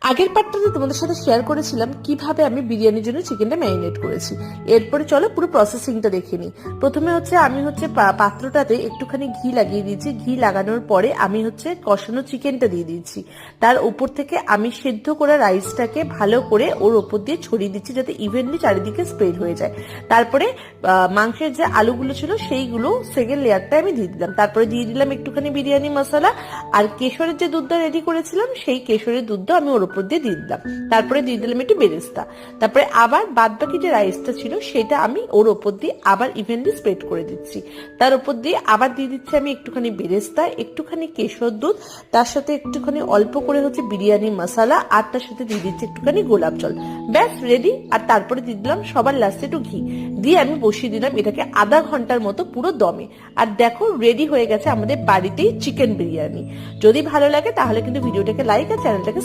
আগের পার্টটাতে তোমাদের সাথে শেয়ার করেছিলাম কিভাবে আমি বিরিয়ানির জন্য চিকেনটা ম্যারিনেট করেছি। এরপরে চলো পুরো প্রসেসিংটা দেখে নিই। প্রথমে আমি পাত্রটাতে একটুখানি ঘি লাগিয়ে দিয়েছি। ঘি লাগানোর পরে আমি কষানো চিকেনটা দিয়ে দিয়েছি। তার উপর থেকে আমি সেদ্ধ করা রাইসটাকে ভালো করে ওর ওপর দিয়ে ছড়িয়ে দিচ্ছি, যাতে ইভেনলি চারিদিকে স্প্রেড হয়ে যায়। তারপরে মাংসের যে আলুগুলো ছিল সেইগুলো সেকেন্ড লেয়ারটা আমি দিয়ে দিলাম। তারপরে দিয়ে দিলাম একটুখানি বিরিয়ানি মশলা, আর কেশরের যে দুধটা রেডি করেছিলাম সেই কেশরের দুধটা আমি ওর উপর দিয়ে দিয়ে দিলাম। তারপরে দিয়ে দিলাম একটু বেরেস্তা। তারপরে আবার বাদ বাকি যে রাইসটা ছিল সেটা আমি ওর ওপর দিয়ে আবার ইভেনলি স্প্রেড করে দিচ্ছি। তার উপর দিয়ে আবার দিয়ে দিচ্ছি আমি একটুখানি বেরেস্তা, একটুখানি কেশর দুধ, তার সাথে একটুখানি অল্প করে বিরিয়ানি মশলা, আর তার সাথে দিয়ে দিচ্ছি একটুখানি গোলাপ জল। ব্যাস রেডি। আর তারপরে দিয়ে দিলাম সবার লাস্টে একটু ঘি দিয়ে আমি বসিয়ে দিলাম এটাকে আধা ঘন্টার মতো পুরো দমে। আর দেখো রেডি হয়ে গেছে আমাদের বাড়িতেই চিকেন বিরিয়ানি। যদি ভালো লাগে তাহলে কিন্তু ভিডিওটাকে লাইক আর চ্যানেলটাকে